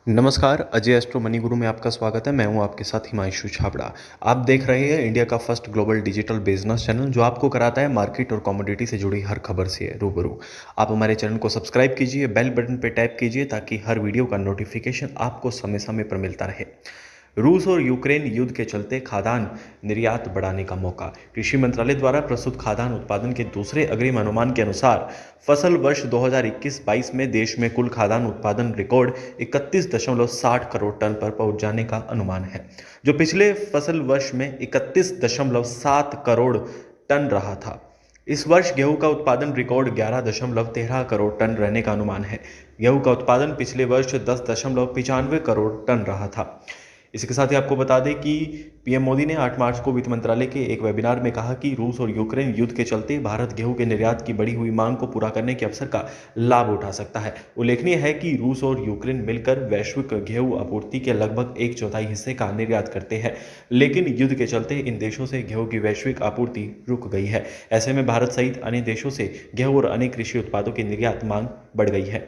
नमस्कार, Ajay astro money गुरु में आपका स्वागत है। मैं हूं आपके साथ हिमांशु छाबड़ा। आप देख रहे हैं इंडिया का first global digital business channel जो आपको कराता है मार्केट और कमोडिटी से जुड़ी हर खबर से रूबरू। आप हमारे चैनल को सब्सक्राइब कीजिए, बेल बटन पर टैप कीजिए ताकि हर वीडियो का नोटिफिकेशन आपको समय समय पर मिलता रहे। रूस और यूक्रेन युद्ध के चलते खाद्यान्न निर्यात बढ़ाने का मौका। कृषि मंत्रालय द्वारा प्रस्तुत खाद्यान्न उत्पादन के दूसरे अग्रिम अनुमान के अनुसार फसल वर्ष 2021-22 में देश में कुल खाद्यान्न उत्पादन रिकॉर्ड 31.60 करोड़ टन पर पहुंच जाने का अनुमान है, जो पिछले फसल वर्ष में 31.7 करोड़ टन रहा था। इस वर्ष गेहूं का उत्पादन रिकॉर्ड 11.13 करोड़ टन रहने का अनुमान है। गेहूं का उत्पादन पिछले वर्ष 10.95 करोड़ टन रहा था। इसी के साथ ही आपको बता दें कि पीएम मोदी ने 8 मार्च को वित्त मंत्रालय के एक वेबिनार में कहा कि रूस और यूक्रेन युद्ध के चलते भारत गेहूं के निर्यात की बढ़ी हुई मांग को पूरा करने के अवसर का लाभ उठा सकता है। उल्लेखनीय है कि रूस और यूक्रेन मिलकर वैश्विक गेहूं आपूर्ति के लगभग 1/4 हिस्से का निर्यात करते हैं, लेकिन युद्ध के चलते इन देशों से गेहूं की वैश्विक आपूर्ति रुक गई है। ऐसे में भारत सहित अन्य देशों से गेहूं और अन्य कृषि उत्पादों की निर्यात मांग बढ़ गई है।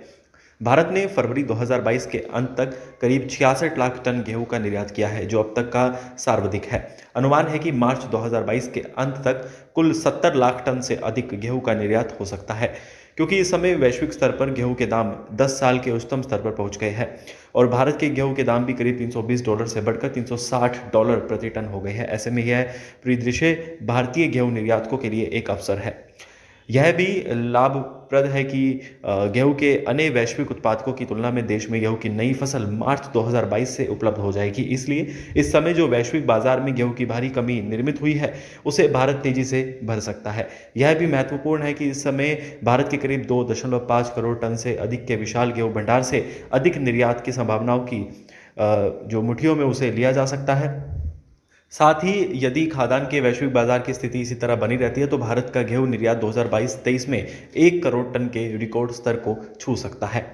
भारत ने फरवरी 2022 के अंत तक करीब 66 लाख टन गेहूं का निर्यात किया है, जो अब तक का सर्वाधिक है। अनुमान है कि मार्च 2022 के अंत तक कुल 70 लाख टन से अधिक गेहूं का निर्यात हो सकता है, क्योंकि इस समय वैश्विक स्तर पर गेहूं के दाम 10 साल के उच्चतम स्तर पर पहुंच गए हैं और भारत के गेहूं के दाम भी करीब $320 से बढ़कर $360 प्रति टन हो गए हैं। ऐसे में यह परिदृश्य भारतीय गेहूं निर्यातकों के लिए एक अवसर है। यह भी लाभप्रद है कि गेहूं के अन्य वैश्विक उत्पादकों की तुलना में देश में गेहूं की नई फसल मार्च 2022 से उपलब्ध हो जाएगी। इसलिए इस समय जो वैश्विक बाजार में गेहूं की भारी कमी निर्मित हुई है, उसे भारत तेजी से भर सकता है। यह भी महत्वपूर्ण है कि इस समय भारत के करीब 2.5 करोड़ टन से अधिक के विशाल गेहूं भंडार से अधिक निर्यात की संभावनाओं की जो मुठ्ठियों में उसे लिया जा सकता है। साथ ही यदि खाद्यान्न के वैश्विक बाजार की स्थिति इसी तरह बनी रहती है तो भारत का गेहूं निर्यात 2022-23 में 1 करोड़ टन के रिकॉर्ड स्तर को छू सकता है।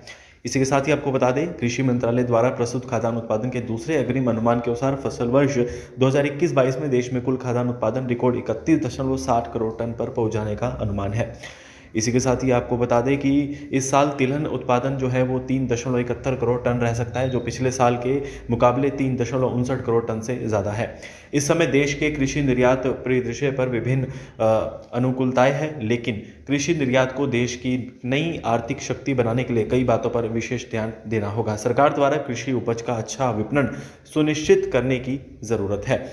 इसी के साथ ही आपको बता दें, कृषि मंत्रालय द्वारा प्रस्तुत खाद्यान्न उत्पादन के दूसरे अग्रिम अनुमान के अनुसार फसल वर्ष 2021-22 में देश में कुल खाद्यान्न उत्पादन रिकॉर्ड 31.60 करोड़ टन पर पहुंच जाने का अनुमान है। इसी के साथ ही आपको बता दें कि इस साल तिलहन उत्पादन जो है वो 3.71 करोड़ टन रह सकता है, जो पिछले साल के मुकाबले 3.59 करोड़ टन से ज़्यादा है। इस समय देश के कृषि निर्यात परिदृश्य पर विभिन्न अनुकूलताएं हैं, लेकिन कृषि निर्यात को देश की नई आर्थिक शक्ति बनाने के लिए कई बातों पर विशेष ध्यान देना होगा। सरकार द्वारा कृषि उपज का अच्छा विपणन सुनिश्चित करने की ज़रूरत है।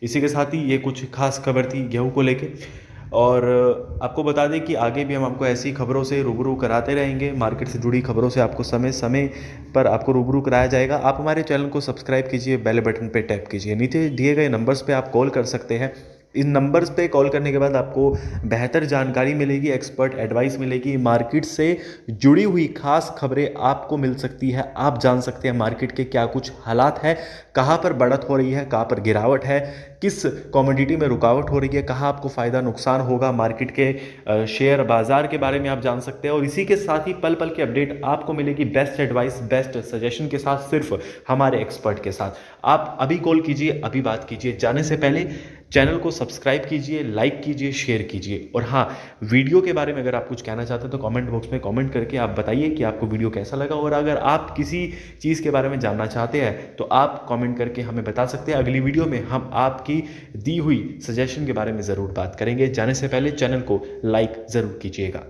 इसी के साथ ही ये कुछ खास खबर थी गेहूं को लेके, और आपको बता दें कि आगे भी हम आपको ऐसी खबरों से रूबरू कराते रहेंगे। मार्केट से जुड़ी खबरों से आपको समय समय पर आपको रूबरू कराया जाएगा। आप हमारे चैनल को सब्सक्राइब कीजिए, बेल बटन पे टैप कीजिए। नीचे दिए गए नंबर्स पे आप कॉल कर सकते हैं। इन नंबर्स पे कॉल करने के बाद आपको बेहतर जानकारी मिलेगी, एक्सपर्ट एडवाइस मिलेगी, मार्केट से जुड़ी हुई खास खबरें आपको मिल सकती है। आप जान सकते हैं मार्केट के क्या कुछ हालात है, कहाँ पर बढ़त हो रही है, कहाँ पर गिरावट है, किस कमोडिटी में रुकावट हो रही है, कहाँ आपको फ़ायदा नुकसान होगा। मार्केट के शेयर बाजार के बारे में आप जान सकते हैं और इसी के साथ ही पल पल की अपडेट आपको मिलेगी बेस्ट एडवाइस, बेस्ट सजेशन के साथ, सिर्फ हमारे एक्सपर्ट के साथ। आप अभी कॉल कीजिए, अभी बात कीजिए। जाने से पहले चैनल को सब्सक्राइब कीजिए, लाइक कीजिए, शेयर कीजिए। और हाँ, वीडियो के बारे में अगर आप कुछ कहना चाहते हैं तो कमेंट बॉक्स में कमेंट करके आप बताइए कि आपको वीडियो कैसा लगा। और अगर आप किसी चीज़ के बारे में जानना चाहते हैं तो आप कमेंट करके हमें बता सकते हैं। अगली वीडियो में हम आपकी दी हुई सजेशन के बारे में ज़रूर बात करेंगे। जाने से पहले चैनल को लाइक ज़रूर कीजिएगा।